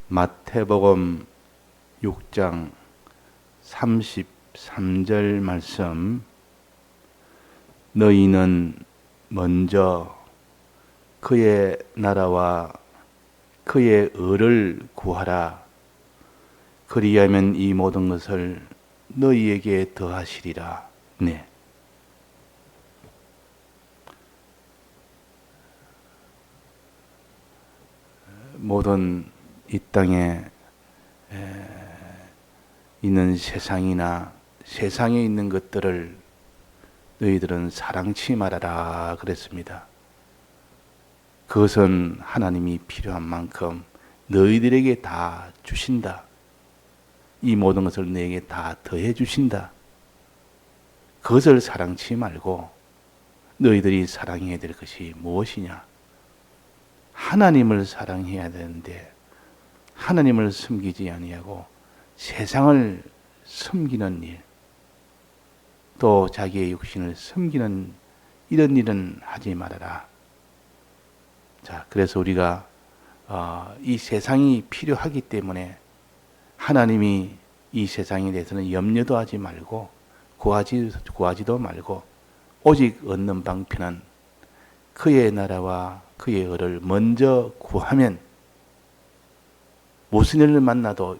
마태복음 6장 33절 말씀. 너희는 먼저 그의 나라와 그의 의를 구하라. 그리하면 이 모든 것을 너희에게 더하시리라. 네. 모든 이 땅에 있는 세상이나 세상에 있는 것들을 너희들은 사랑치 말아라 그랬습니다. 그것은 하나님이 필요한 만큼 너희들에게 다 주신다. 이 모든 것을 너에게 다 더해 주신다. 그것을 사랑치 말고 너희들이 사랑해야 될 것이 무엇이냐? 하나님을 사랑해야 되는데 하나님을 섬기지 아니하고 세상을 섬기는 일, 또 자기의 육신을 섬기는 이런 일은 하지 말아라. 자, 그래서 우리가 이 세상이 필요하기 때문에 하나님이 이 세상에 대해서는 염려도 하지 말고 구하지도 말고 오직 얻는 방편은 그의 나라와 그의 의를 먼저 구하면 무슨 일을 만나도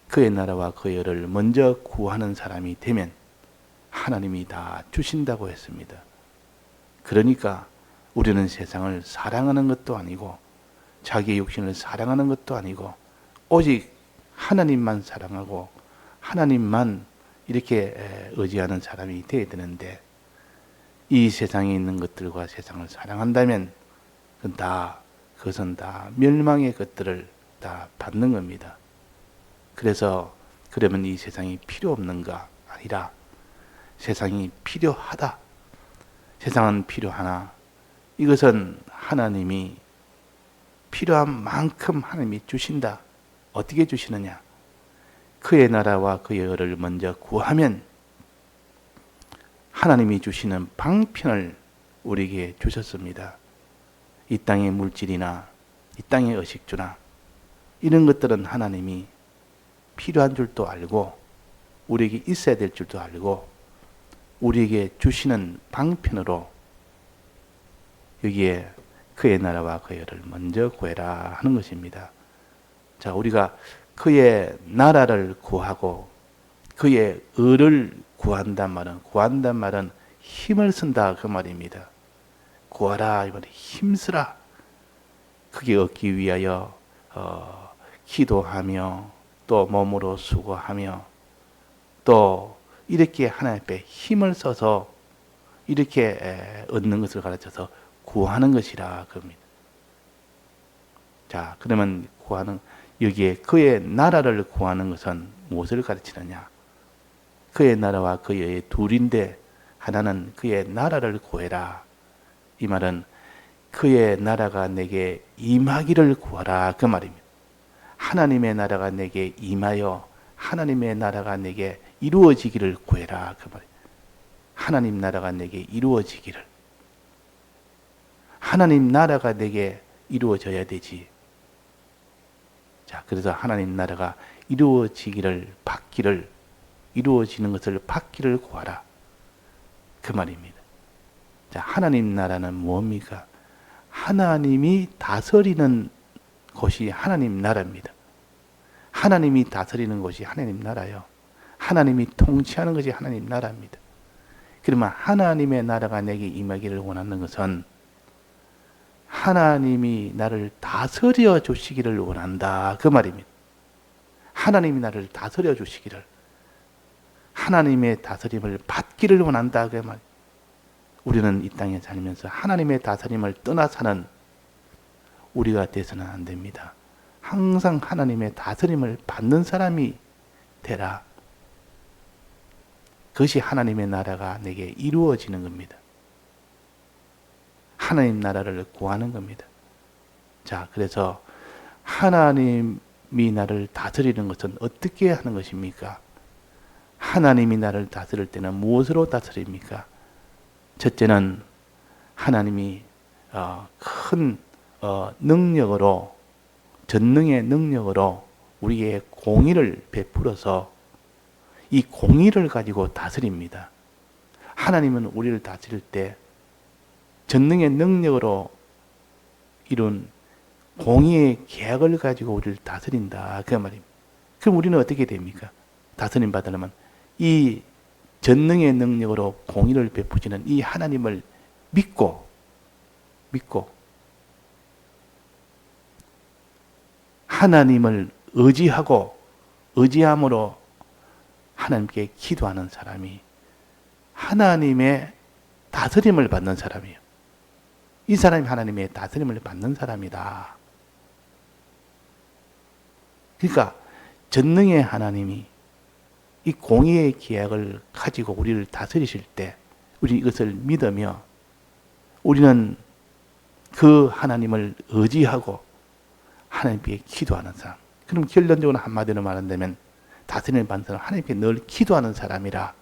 그의 나라와 그의 의를 먼저 구하는 사람이 되면 하나님이 다 주신다고 했습니다. 그러니까 우리는 세상을 사랑하는 것도 아니고 자기의 육신을 사랑하는 것도 아니고 오직 하나님만 사랑하고 하나님만 이렇게 의지하는 사람이 되어야 되는데, 이 세상에 있는 것들과 세상을 사랑한다면 그것은 다 멸망의 것들을 다 받는 겁니다. 그래서 그러면 이 세상이 필요 없는가? 아니라 세상이 필요하다. 세상은 필요하나 이것은 하나님이 필요한 만큼 하나님이 주신다. 어떻게 주시느냐? 그의 나라와 그의 의를 먼저 구하면 하나님이 주시는 방편을 우리에게 주셨습니다. 이 땅의 물질이나 이 땅의 의식주나 이런 것들은 하나님이 필요한 줄도 알고 우리에게 있어야 될 줄도 알고 우리에게 주시는 방편으로 여기에 그의 나라와 그의 의를 먼저 구해라 하는 것입니다. 자, 우리가 그의 나라를 구하고 그의 의를 구한단 말은 힘을 쓴다 그 말입니다. 구하라 이 말이 힘쓰라. 그게 얻기 위하여 기도하며 또 몸으로 수고하며 또 이렇게 하나님 앞에 힘을 써서 이렇게 얻는 것을 가르쳐서 구하는 것이라 그럽니다. 자, 그러면 여기에 그의 나라를 구하는 것은 무엇을 가르치느냐? 그의 나라와 그의 둘인데 하나는 그의 나라를 구해라. 이 말은 그의 나라가 내게 임하기를 구하라 그 말입니다. 하나님의 나라가 내게 임하여 하나님의 나라가 내게 이루어지기를 구해라 그 말입니다. 하나님 나라가 내게 이루어지기를. 하나님 나라가 내게 이루어져야 되지. 자, 그래서 하나님 나라가 이루어지는 것을 받기를 구하라 그 말입니다. 자, 하나님 나라는 뭡니까? 하나님이 다스리는 것이 하나님 나라입니다. 하나님이 다스리는 것이 하나님 나라요. 하나님이 통치하는 것이 하나님 나라입니다. 그러면 하나님의 나라가 내게 임하기를 원하는 것은 하나님이 나를 다스려 주시기를 원한다 그 말입니다. 하나님이 나를 다스려 주시기를, 하나님의 다스림을 받기를 원한다 그 말. 우리는 이 땅에 살면서 하나님의 다스림을 떠나 사는 우리가 돼서는 안 됩니다. 항상 하나님의 다스림을 받는 사람이 되라. 그것이 하나님의 나라가 내게 이루어지는 겁니다. 하나님 나라를 구하는 겁니다. 자, 그래서 하나님이 나를 다스리는 것은 어떻게 하는 것입니까? 하나님이 나를 다스릴 때는 무엇으로 다스립니까? 첫째는 하나님이 큰 능력으로 전능의 능력으로 우리에게 공의를 베풀어서 이 공의를 가지고 다스립니다. 하나님은 우리를 다스릴 때 전능의 능력으로 이룬 공의의 계약을 가지고 우리를 다스린다. 그 말입니다. 그럼 우리는 어떻게 됩니까? 다스림 받으려면 이 전능의 능력으로 공의를 베푸시는 이 하나님을 믿고 하나님을 의지함으로 하나님께 기도하는 사람이 하나님의 다스림을 받는 사람이에요. 이 사람이 하나님의 다스림을 받는 사람이다. 그러니까 전능의 하나님이 이 공의의 계약을 가지고 우리를 다스리실 때 우리 이것을 믿으며 우리는 그 하나님을 의지하고 하나님께 기도하는 사람. 그럼 결론적으로 한마디로 말한다면 다스림을 받는 사람, 하나님께 늘 기도하는 사람이라.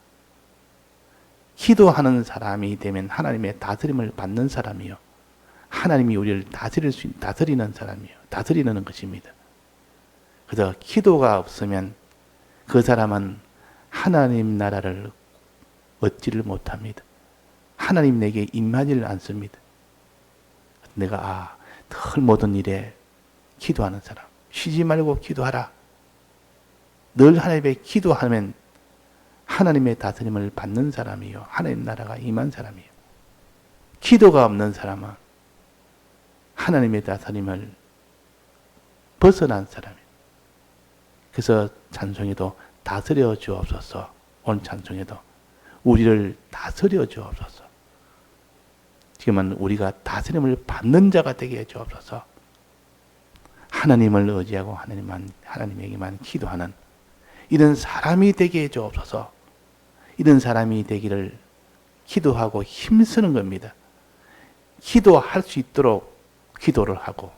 기도하는 사람이 되면 하나님의 다스림을 받는 사람이요. 하나님이 우리를 다스리는 사람이요. 다스리는 것입니다. 그래서 기도가 없으면 그 사람은 하나님 나라를 얻지를 못합니다. 하나님 내게 임하지를 않습니다. 내가 늘 모든 일에 기도하는 사람, 쉬지 말고 기도하라. 늘 하나님께 기도하면 하나님의 다스림을 받는 사람이요. 하나님 나라가 임한 사람이요. 기도가 없는 사람은 하나님의 다스림을 벗어난 사람이에요. 그래서 찬송에도 다스려 주옵소서. 오늘 찬송에도 우리를 다스려 주옵소서. 지금은 우리가 다스림을 받는 자가 되게 해 주옵소서. 하나님을 의지하고 하나님에게만 기도하는 이런 사람이 되게 해 주옵소서. 이런 사람이 되기를 기도하고 힘쓰는 겁니다. 기도할 수 있도록 기도를 하고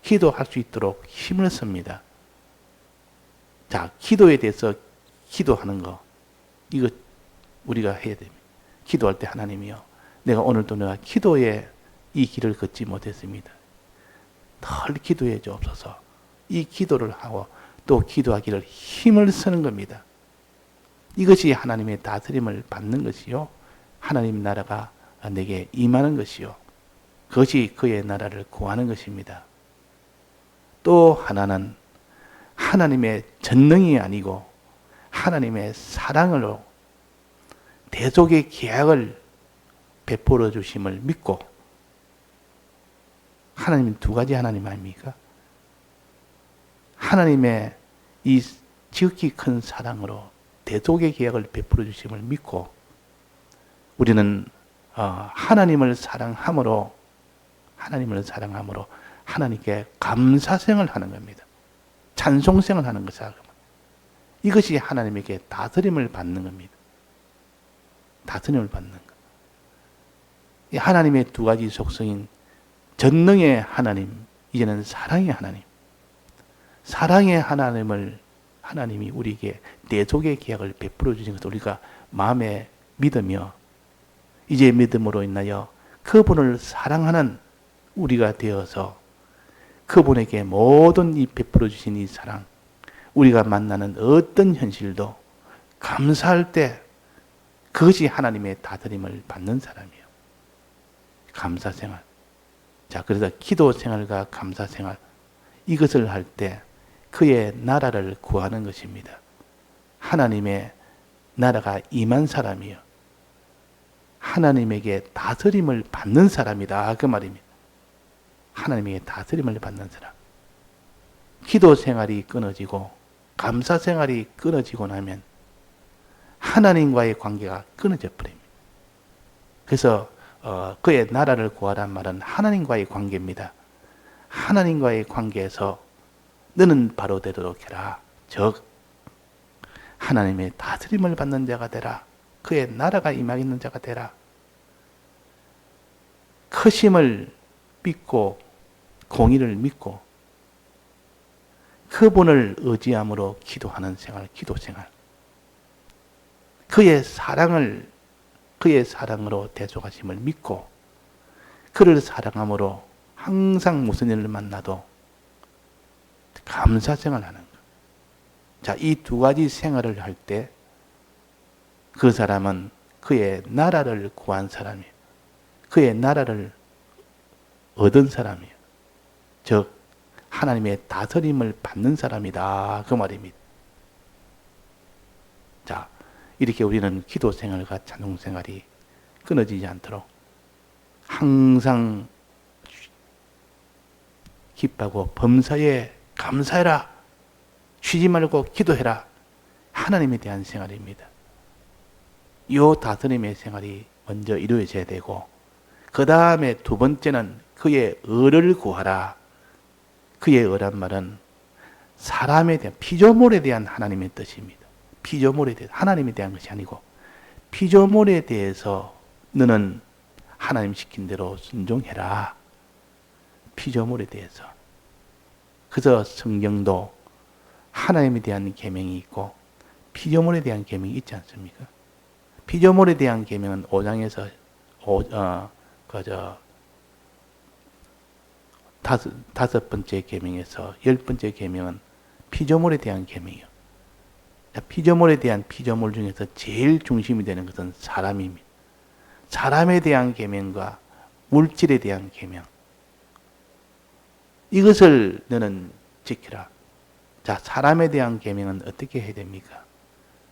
기도할 수 있도록 힘을 씁니다. 자, 기도에 대해서 기도하는 거 이거 우리가 해야 됩니다. 기도할 때 하나님이요, 내가 오늘도 내가 기도에 이 길을 걷지 못했습니다. 늘 기도해 주옵소서. 이 기도를 하고 또 기도하기를 힘을 쓰는 겁니다. 이것이 하나님의 다스림을 받는 것이요, 하나님 나라가 내게 임하는 것이요, 그것이 그의 나라를 구하는 것입니다. 또 하나는 하나님의 전능이 아니고 하나님의 사랑으로 대속의 계약을 베풀어 주심을 믿고, 하나님은 두 가지 하나님 아닙니까? 하나님의 이 지극히 큰 사랑으로 대속의 계약을 베풀어 주심을 믿고 우리는 하나님을 사랑함으로 하나님께 감사생을 하는 겁니다. 찬송생을 하는 것이다. 이것이 하나님에게 다스림을 받는 겁니다. 다스림을 받는 것. 이 하나님의 두 가지 속성인 전능의 하나님, 이제는 사랑의 하나님. 사랑의 하나님이 우리에게 대속의 계약을 베풀어 주신 것을 우리가 마음에 믿으며 이제 믿음으로 인하여 그분을 사랑하는 우리가 되어서 그분에게 모든 이 베풀어 주신 이 사랑, 우리가 만나는 어떤 현실도 감사할 때 그것이 하나님의 다스림을 받는 사람이에요. 감사생활. 자, 그래서 기도생활과 감사생활, 이것을 할 때 그의 나라를 구하는 것입니다. 하나님의 나라가 임한 사람이요, 하나님에게 다스림을 받는 사람이다, 그 말입니다. 하나님에게 다스림을 받는 사람. 기도 생활이 끊어지고 감사 생활이 끊어지고 나면 하나님과의 관계가 끊어져 버립니다. 그래서 그의 나라를 구하란 말은 하나님과의 관계입니다. 하나님과의 관계에서 너는 바로 되도록 해라. 즉 하나님의 다스림을 받는 자가 되라. 그의 나라가 임하겠는 자가 되라. 크심을 믿고 공의를 믿고 그분을 의지함으로 기도하는 생활, 기도 생활. 그의 사랑으로 대속하심을 믿고 그를 사랑함으로 항상 무슨 일을 만나도 감사 생활하는 것. 자, 이 두 가지 생활을 할 때 그 사람은 그의 나라를 구한 사람이에요. 그의 나라를 얻은 사람이에요. 즉 하나님의 다스림을 받는 사람이다 그 말입니다. 자, 이렇게 우리는 기도 생활과 찬송 생활이 끊어지지 않도록 항상 기뻐하고 범사에 감사해라, 쉬지 말고 기도해라, 하나님에 대한 생활입니다. 이 다스림의 생활이 먼저 이루어져야 되고, 그 다음에 두 번째는 그의 의를 구하라. 그의 의란 말은 사람에 대한, 피조물에 대한 하나님의 뜻입니다. 피조물에 대한, 하나님에 대한 것이 아니고 피조물에 대해서 너는 하나님 시킨 대로 순종해라. 피조물에 대해서. 그래서 성경도 하나님에 대한 계명이 있고 피조물에 대한 계명이 있지 않습니까? 피조물에 대한 계명은 5장에서 다섯 번째 계명에서 10번째 계명은 피조물에 대한 계명이요. 피조물에 대한 피조물 중에서 제일 중심이 되는 것은 사람입니다. 사람에 대한 계명과 물질에 대한 계명. 이것을 너는 지키라. 자, 사람에 대한 계명은 어떻게 해야 됩니까?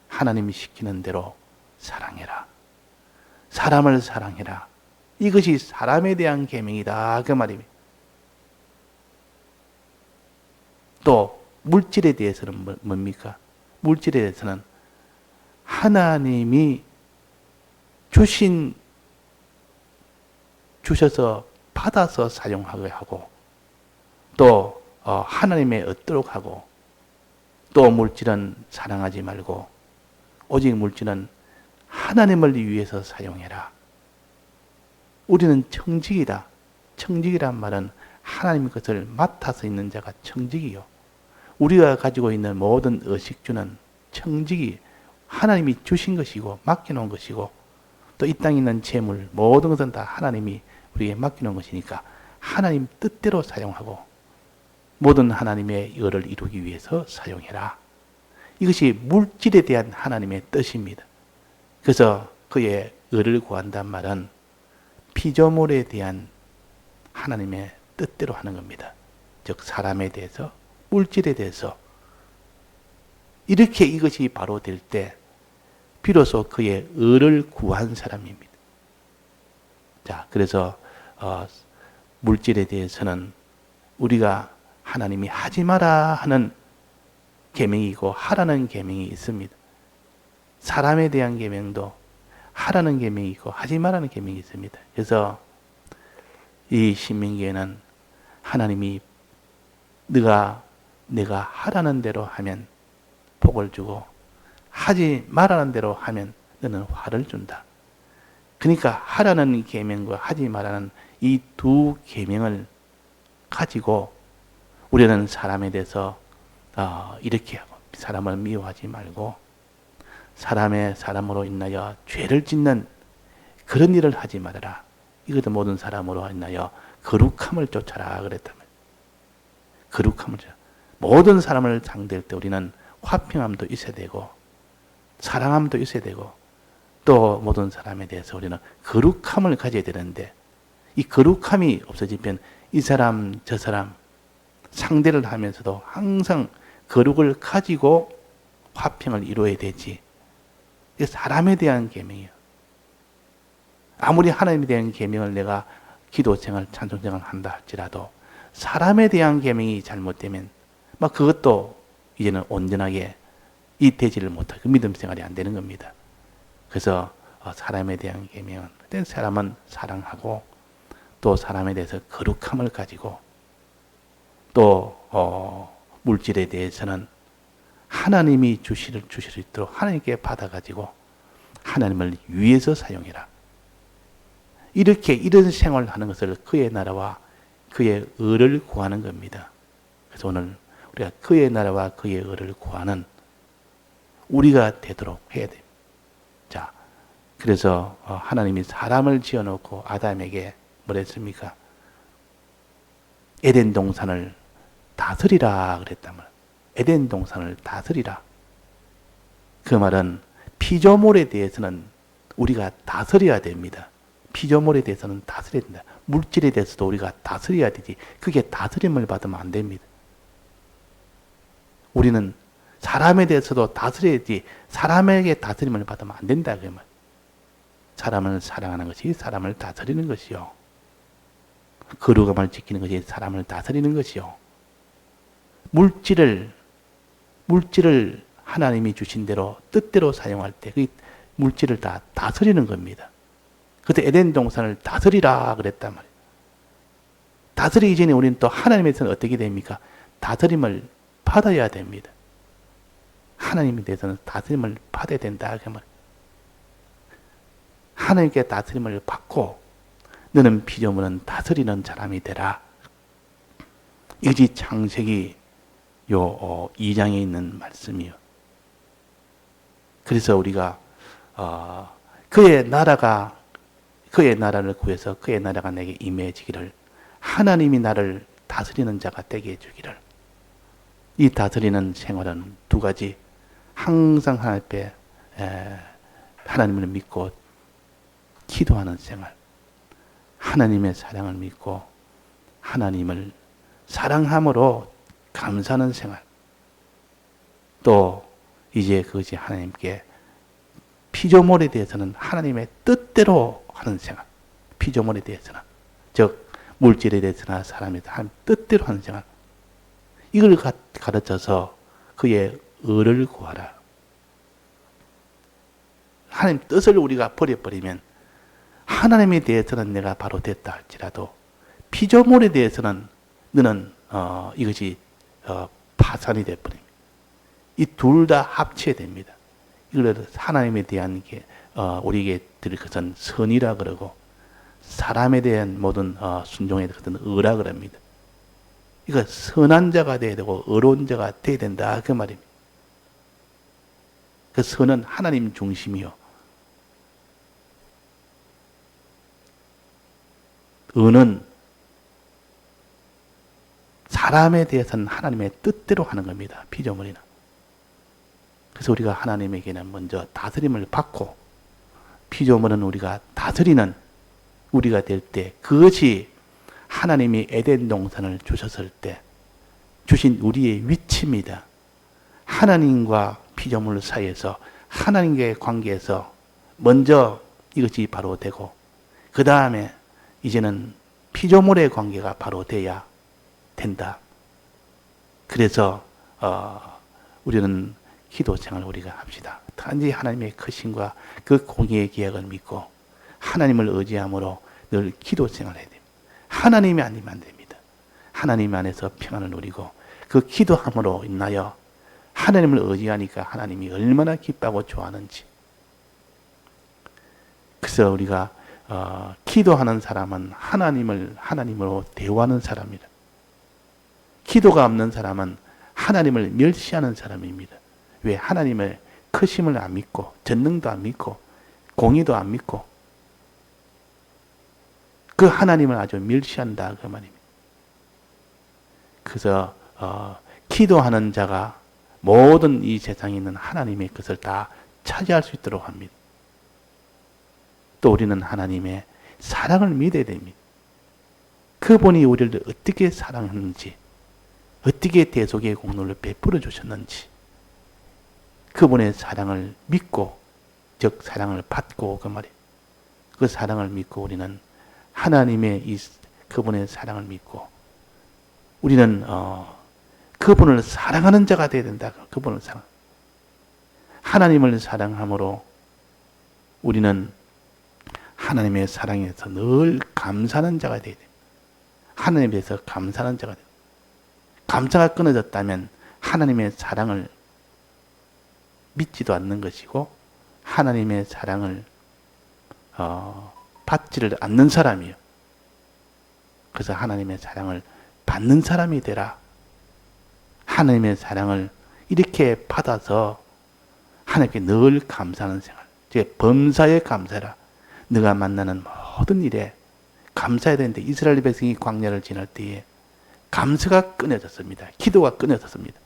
하나님이 시키는 대로 사랑해라. 사람을 사랑해라. 이것이 사람에 대한 계명이다 그 말입니다. 또 물질에 대해서는 뭡니까? 물질에 대해서는 하나님이 주셔서 받아서 사용하게 하고 또 하나님의 얻도록 하고 또 물질은 사랑하지 말고 오직 물질은 하나님을 위해서 사용해라. 우리는 청직이다. 청직이란 말은 하나님의 것을 맡아서 있는 자가 청직이요. 우리가 가지고 있는 모든 의식주는 청직이 하나님이 주신 것이고 맡겨놓은 것이고 또 이 땅에 있는 재물 모든 것은 다 하나님이 우리에게 맡겨놓은 것이니까 하나님 뜻대로 사용하고 모든 하나님의 의를 이루기 위해서 사용해라. 이것이 물질에 대한 하나님의 뜻입니다. 그래서 그의 의를 구한단 말은 피조물에 대한 하나님의 뜻대로 하는 겁니다. 즉 사람에 대해서 물질에 대해서 이렇게 이것이 바로 될 때 비로소 그의 의를 구한 사람입니다. 자, 그래서 물질에 대해서는 우리가 하나님이 하지 마라 하는 계명이고 하라는 계명이 있습니다. 사람에 대한 계명도 하라는 계명이 있고 하지 마라는 계명이 있습니다. 그래서 이 신명기에는 하나님이 내가 하라는 대로 하면 복을 주고 하지 말라는 대로 하면 너는 화를 준다. 그러니까 하라는 계명과 하지 말라는 이 두 계명을 가지고 우리는 사람에 대해서 이렇게 하고 사람을 미워하지 말고 사람으로 인하여 죄를 짓는 그런 일을 하지 말아라. 이것도 모든 사람으로 인하여 거룩함을 쫓아라 그랬단 말이에요. 거룩함을 쫓아. 모든 사람을 상대할 때 우리는 화평함도 있어야 되고 사랑함도 있어야 되고 또 모든 사람에 대해서 우리는 거룩함을 가져야 되는데 이 거룩함이 없어지면 이 사람 저 사람 상대를 하면서도 항상 거룩을 가지고 화평을 이루어야 되지. 이게 사람에 대한 계명이에요. 아무리 하나님에 대한 계명을 내가 기도생활, 찬송생활 한다 할지라도 사람에 대한 계명이 잘못되면 막 그것도 이제는 온전하게 되지를 못하고 믿음 생활이 안 되는 겁니다. 그래서 사람에 대한 계명은 사람은 사랑하고 또 사람에 대해서 거룩함을 가지고 또 물질에 대해서는 하나님이 주실 수 있도록 하나님께 받아가지고 하나님을 위해서 사용해라. 이런 생활을 하는 것을 그의 나라와 그의 의를 구하는 겁니다. 그래서 오늘 우리가 그의 나라와 그의 의를 구하는 우리가 되도록 해야 됩니다. 자, 그래서 하나님이 사람을 지어놓고 아담에게 뭐랬습니까? 에덴 동산을 다스리라 그랬단 말이에요. 에덴 동산을 다스리라. 그 말은 피조물에 대해서는 우리가 다스려야 됩니다. 피조물에 대해서는 다스려야 된다. 물질에 대해서도 우리가 다스려야 되지. 그게 다스림을 받으면 안 됩니다. 우리는 사람에 대해서도 다스려야지 사람에게 다스림을 받으면 안 된다. 그 말. 사람을 사랑하는 것이 사람을 다스리는 것이요. 거룩함을 지키는 것이 사람을 다스리는 것이요. 물질을 하나님이 주신 대로 뜻대로 사용할 때 그 물질을 다 다스리는 겁니다. 그때 에덴 동산을 다스리라 그랬단 말이에요. 다스리기 전에 우리는 또 하나님에서는 어떻게 됩니까? 다스림을 받아야 됩니다. 하나님에 대해서는 다스림을 받아야 된다. 그 말. 하나님께 다스림을 받고 너는 피조물은 다스리는 사람이 되라. 이것이 창세기 2장에 있는 말씀이요. 그래서 우리가 그의 나라를 구해서 그의 나라가 내게 임해지기를 하나님이 나를 다스리는 자가 되게 해주기를. 이 다스리는 생활은 두 가지. 항상 하나님 앞에 하나님을 믿고 기도하는 생활. 하나님의 사랑을 믿고 하나님을 사랑함으로 감사하는 생활. 또 이제 그것이 하나님께 피조물에 대해서는 하나님의 뜻대로 하는 생활. 피조물에 대해서는 즉 물질에 대해서나 사람에 대해서 하나님 뜻대로 하는 생활. 이걸 가르쳐서 그의 의를 구하라. 하나님 뜻을 우리가 버려버리면 하나님에 대해서는 내가 바로 됐다 할지라도 피조물에 대해서는 너는 이것이 파산이 되어버립니다. 이 둘 다 합쳐야 됩니다. 이걸 하나님에 대한 게 우리에게 드릴 것은 선이라 그러고 사람에 대한 모든 순종에 대한 것은 의라 그럽니다. 이거 선한 자가 돼야 되고 의로운 자가 돼야 된다 그 말입니다. 그 선은 하나님 중심이요. 의는 사람에 대해서는 하나님의 뜻대로 하는 겁니다. 피조물이나. 그래서 우리가 하나님에게는 먼저 다스림을 받고 피조물은 우리가 다스리는 우리가 될 때 그것이 하나님이 에덴 동산을 주셨을 때 주신 우리의 위치입니다. 하나님과 피조물 사이에서 하나님과의 관계에서 먼저 이것이 바로 되고 그 다음에 이제는 피조물의 관계가 바로 돼야 된다. 그래서 우리는 기도 생활을 우리가 합시다. 단지 하나님의 크심과 그 공의의 계약을 믿고 하나님을 의지함으로 늘 기도 생활을 해야 됩니다. 하나님이 아니면 안 됩니다. 하나님 안에서 평안을 누리고 그 기도함으로 인하여 하나님을 의지하니까 하나님이 얼마나 기뻐하고 좋아하는지. 그래서 우리가 기도하는 사람은 하나님으로 대화하는 사람이다. 기도가 없는 사람은 하나님을 멸시하는 사람입니다. 왜? 하나님의 크심을 안 믿고 전능도 안 믿고 공의도 안 믿고 그 하나님을 아주 멸시한다 그 말입니다. 그래서 기도하는 자가 모든 이 세상에 있는 하나님의 것을 다 차지할 수 있도록 합니다. 또 우리는 하나님의 사랑을 믿어야 됩니다. 그분이 우리를 어떻게 사랑했는지 어떻게 대속의 공로를 베풀어 주셨는지 그분의 사랑을 믿고 즉 사랑을 받고 그 말이에요. 그 사랑을 믿고 우리는 하나님의 그분의 사랑을 믿고 우리는 그분을 사랑하는 자가 되어야 된다. 그분을 사랑. 하나님을 사랑함으로 우리는 하나님의 사랑에서 늘 감사하는 자가 되어야 됩니다. 하나님에 대해서 감사하는 자가 됩니다. 감사가 끊어졌다면 하나님의 사랑을 믿지도 않는 것이고 하나님의 사랑을 받지를 않는 사람이요. 그래서 하나님의 사랑을 받는 사람이 되라. 하나님의 사랑을 이렇게 받아서 하나님께 늘 감사하는 생활. 즉 범사에 감사해라. 네가 만나는 모든 일에 감사해야 되는데 이스라엘 백성이 광야를 지날 때에 감사가 끊어졌습니다. 기도가 끊어졌습니다.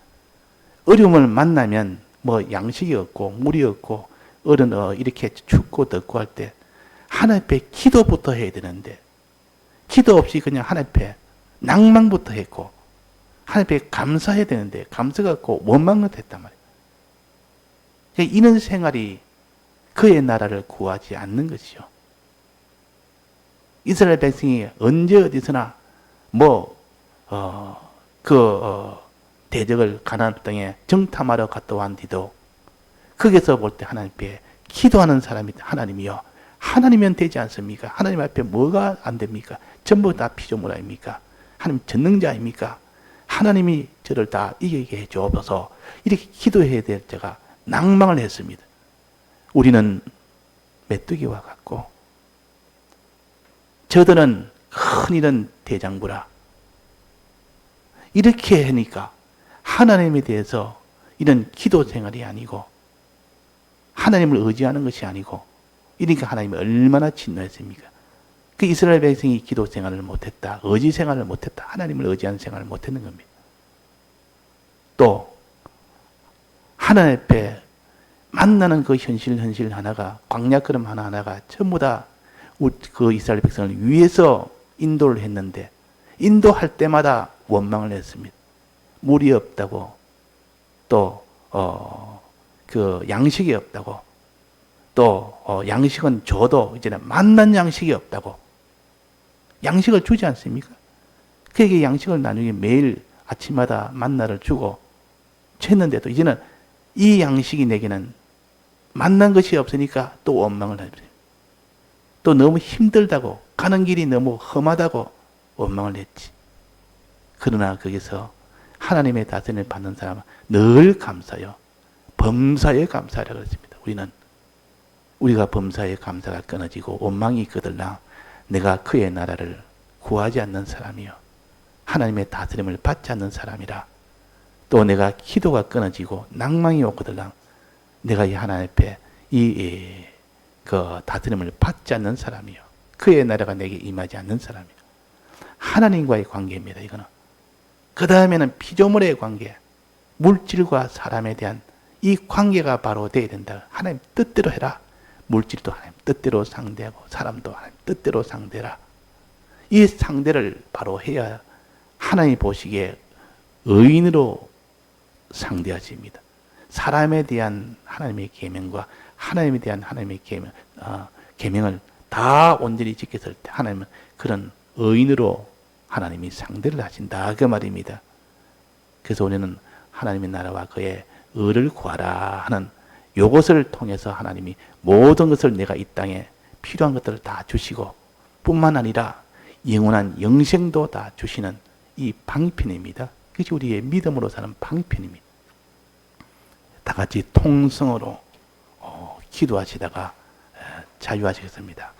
어려움을 만나면 뭐 양식이 없고 물이 없고 이렇게 춥고 덥고 할 때 하나님 앞에 기도부터 해야 되는데 기도 없이 그냥 하나님 앞에 낭망부터 했고 하나님 앞에 감사해야 되는데 감사가 없고 원망을 했단 말이에요. 이런 생활이 그의 나라를 구하지 않는 것이요. 이스라엘 백성이 언제 어디서나 대적을 가나안 땅에 정탐하러 갔다 온 뒤도 거기서 볼 때 하나님 앞에 기도하는 사람이 하나님이요. 하나님이면 되지 않습니까? 하나님 앞에 뭐가 안 됩니까? 전부 다 피조물 아닙니까? 하나님 전능자입니까? 하나님이 저를 다 이기게 해 주옵소서. 이렇게 기도해야 될 때가 낭망을 했습니다. 우리는 메뚜기와 같고 저들은 큰 이런 대장부라 이렇게 하니까 하나님에 대해서 이런 기도 생활이 아니고 하나님을 의지하는 것이 아니고 이러니까 하나님이 얼마나 진노했습니까? 그 이스라엘 백성이 기도 생활을 못했다. 의지 생활을 못했다. 하나님을 의지하는 생활을 못했는 겁니다. 또 하나님 앞에 만나는 그 현실 하나가 광야 걸음 하나하나가 전부 다 그 이스라엘 백성을 위해서 인도를 했는데 인도할 때마다 원망을 했습니다. 물이 없다고 또 그 양식이 없다고 또 양식은 줘도 이제는 만난 양식이 없다고 양식을 주지 않습니까? 그에게 양식을 나중에 매일 아침마다 만나를 주고 챘는데도 이제는 이 양식이 내게는 만난 것이 없으니까 또 원망을 합니다. 또 너무 힘들다고 가는 길이 너무 험하다고 원망을 했지. 그러나 거기서 하나님의 다스림을 받는 사람은 늘 감사요. 범사에 감사하라고 그랬습니다. 우리가 범사에 감사가 끊어지고 원망이 거들나 내가 그의 나라를 구하지 않는 사람이요. 하나님의 다스림을 받지 않는 사람이라. 또 내가 기도가 끊어지고 낭망이 오거들랑 내가 이 하나님 앞에 그 다스림을 받지 않는 사람이요. 그의 나라가 내게 임하지 않는 사람이요. 하나님과의 관계입니다. 이거는. 그 다음에는 피조물의 관계, 물질과 사람에 대한 이 관계가 바로 되어야 된다. 하나님 뜻대로 해라. 물질도 하나님 뜻대로 상대하고 사람도 하나님 뜻대로 상대라. 이 상대를 바로 해야 하나님 보시기에 의인으로 상대하십니다. 사람에 대한 하나님의 계명과 하나님에 대한 하나님의 계명을 다 온전히 지켰을 때 하나님은 그런 의인으로 하나님이 상대를 하신다 그 말입니다. 그래서 우리는 하나님의 나라와 그의 의를 구하라 하는 이것을 통해서 하나님이 모든 것을 내가 이 땅에 필요한 것들을 다 주시고 뿐만 아니라 영원한 영생도 다 주시는 이 방편입니다. 그것이 우리의 믿음으로 사는 방편입니다. 다 같이 통성으로 기도하시다가 자유하시겠습니다.